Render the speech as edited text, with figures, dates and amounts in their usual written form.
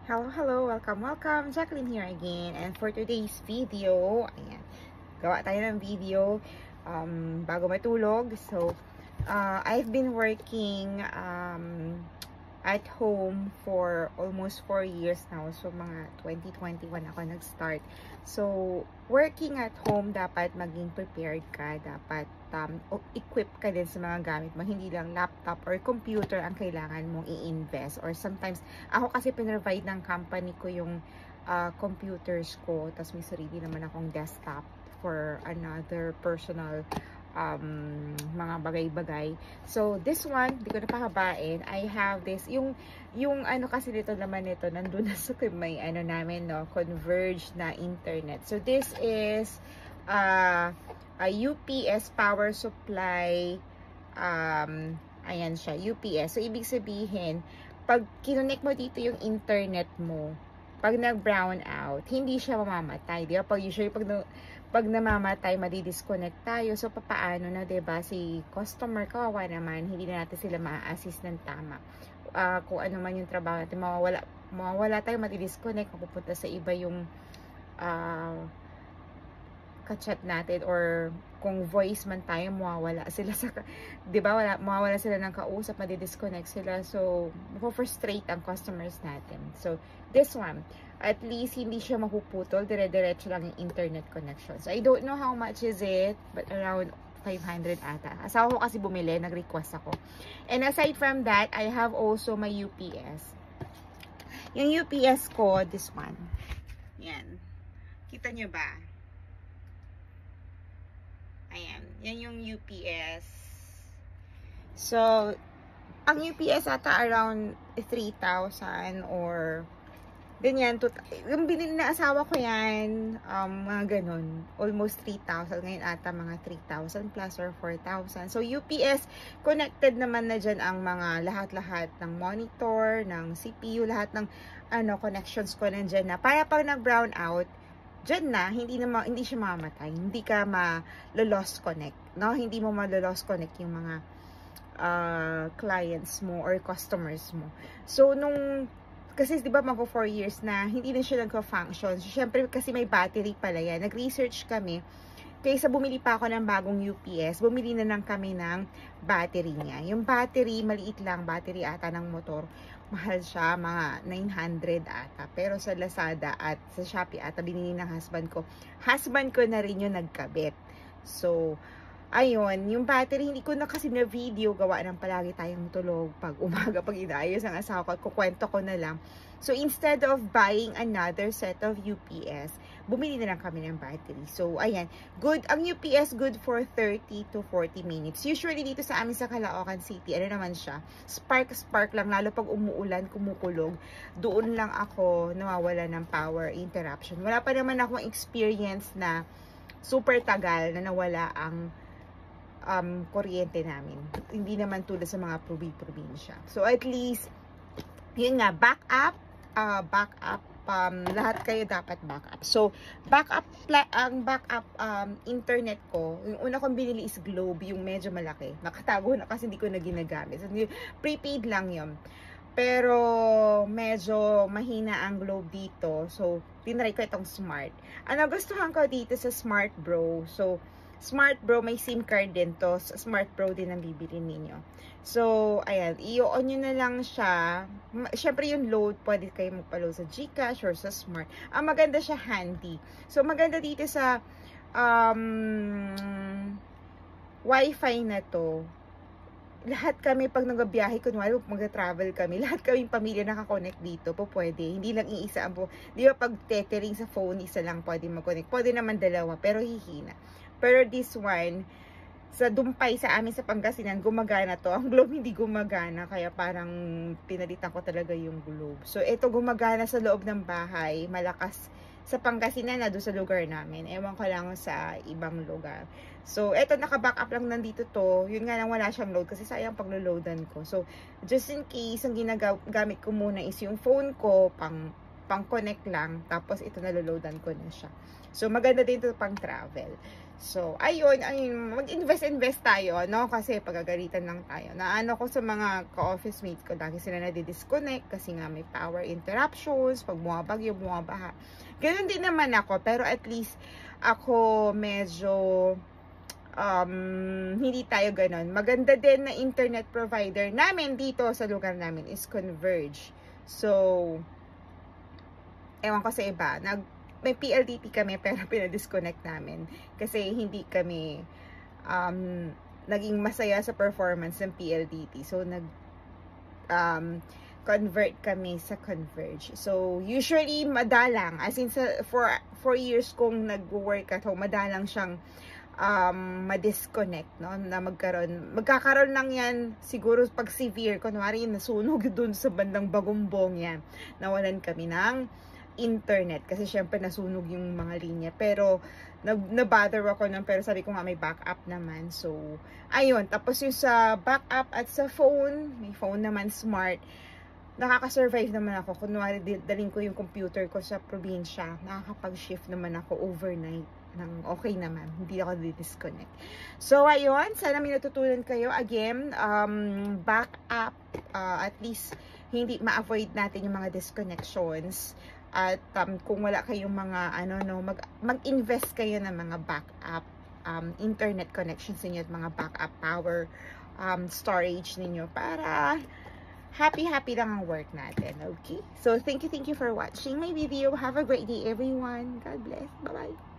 Hello, welcome. Jacqueline here again. And for today's video, ayan, gawa tayo ng video bago matulog. So, I've been working at home for almost 4 years now. So, mga 2021 ako nag-start. So, working at home, dapat maging prepared ka. Dapat equip ka din sa mga gamit mo. Hindi lang laptop or computer ang kailangan mong i-invest. Or sometimes, ako kasi pinrovide ng company ko yung computers ko. Tapos may sarili naman akong desktop for another personal mga bagay-bagay. So, this one, di ko na pahabain. I have this, yung ano kasi dito naman nito, nandun na sa may ano namin, no, converged na internet. So, this is a UPS power supply, ayan siya, UPS. So, ibig sabihin, pag kinonect mo dito yung internet mo, pag nag-brown out, hindi siya mamamatay. Di ba? Usually, pag namamatay, madi-disconnect tayo. So, papaano na, di ba? Si customer, kawawa naman, hindi na natin sila ma-assist ng tama. Kung ano man yung trabaho natin, mawawala tayo, madi-disconnect, mapupunta sa iba yung ka-chat natin, or kung voice man tayo, mawawala sila sa, di ba, mawawala sila ng kausap, madi-disconnect sila. So, mapofrustrate ang customers natin. So, this one, at least hindi siya mapuputol, dire-diretso lang yung internet connection. So, I don't know how much is it, but around 500 ata. Asawa ko kasi bumili, nag-request ako. And aside from that, I have also my UPS. Yung UPS ko, this one. Yan. Kita nyo ba? Ayan. Yan yung UPS. So, ang UPS ata around 3,000 or ganyan. Yung binili na asawa ko yan, mga ganun. Almost 3,000. Ngayon ata mga 3,000 plus or 4,000. So, UPS, connected naman na dyan ang mga lahat-lahat ng monitor, ng CPU, lahat ng connections ko nandyan na. Para pag nag-brown out, dyan na, hindi siya mamamatay. Hindi ka ma-lost connect. No? Hindi mo ma-lost connect yung mga clients mo or customers mo. So, kasi di ba magpo 4 years na, hindi na siya nagka-function. So, syempre, kasi may battery pala yan. Nag-research kami. Kaysa bumili pa ako ng bagong UPS, bumili na lang kami ng battery niya. Yung battery, maliit lang, battery ata ng motor. Mahal siya, mga 900 ata. Pero sa Lazada at sa Shopee ata, binili ng husband ko. Husband ko na rin yung nagkabit. So, ayun, yung battery, hindi ko na kasi na video, gawa ng palagi tayong tulog pag umaga, pag inaayos ang asawa ko, kukwento ko na lang. So, instead of buying another set of UPS, bumili na lang kami ng battery. So, ayan, good, ang UPS good for 30 to 40 minutes. Usually, dito sa amin sa Caloocan City, ano naman siya, spark lang, lalo pag umuulan, kumukulog, doon lang ako nawawala ng power interruption. Wala pa naman akong experience na super tagal na nawala ang kuryente namin. Hindi naman tulad sa mga probinsya. So, at least, yun nga, backup, lahat kayo dapat backup. So, ang backup internet ko, yung una kong binili is Globe, yung medyo malaki. Nakatago na kasi hindi ko na ginagamit. So, prepaid lang yun. Pero, medyo mahina ang Globe dito. So, tinry ko itong Smart. Ang nagustuhan ko dito sa Smart Bro. So, Smart Bro, may SIM card din to. Smart Bro din ang bibili ninyo. So, ayan, i-on nyo na lang siya. Siyempre yung load, pwede kayo magpa-load sa GCash or sa Smart. Ang maganda siya, handy. So, maganda dito sa Wi-Fi na to. Lahat kami, pag nagbiyahe, kunwari mag-travel kami, lahat kaming pamilya nakakonect dito po, pwede. Hindi lang iisa ang di ba pag tethering sa phone, isa lang pwede mag-connect. Pwede naman dalawa, pero hihina. Pero this one, sa Dumpay, sa amin sa Pangasinan, gumagana to. Ang Globe hindi gumagana, kaya parang pinalitan ko talaga yung Globe. So, ito gumagana sa loob ng bahay, malakas sa Pangasinan na doon sa lugar namin. Ewan ko lang sa ibang lugar. So, ito naka-backup lang nandito to. Yun nga lang wala siyang load kasi sayang paglo-loadan ko. So, just in case, ang ginagamit ko muna is yung phone ko pang pang-connect lang, tapos ito naloloadan ko na siya. So, maganda din ito pang travel. So, ayun, mag-invest tayo, no? Kasi pagagalitan lang tayo. Naano ko sa mga ka-office mates ko, lagi sila na-disconnect kasi nga may power interruptions, pag bumabagyo, bumabaha. Ganun din naman ako, pero at least ako medyo hindi tayo ganun. Maganda din na internet provider namin dito sa lugar namin is Converge. So, ewan ko sa iba, may PLDT kami pero pinadisconnect namin kasi hindi kami naging masaya sa performance ng PLDT. So, convert kami sa Converge. So, usually, madalang. As in, for 4 years kong nag-work at home, madalang siyang ma-disconnect, no? Na magkakaroon lang yan siguro pag severe. Kunwari, nasunog dun sa bandang Bagumbong yan. Nawalan kami ng internet kasi syempre nasunog yung mga linya, pero na-bother ako nun, pero sabi ko nga may backup naman. So ayun, tapos yung sa backup at sa phone, may phone naman smart, nakaka-survive naman ako. Kunwari daling ko yung computer ko sa probinsya, nakakapag-shift naman ako overnight nang okay naman, hindi ako disconnect. So ayun, sana may natutunan kayo. Again, backup, at least hindi ma-avoid natin yung mga disconnections. At kung wala kayong mga mag-invest kayo ng mga backup internet connections ninyo at mga backup power storage ninyo para happy lang ang work natin. Okay, so thank you for watching my video. Have a great day everyone. God bless. Bye bye.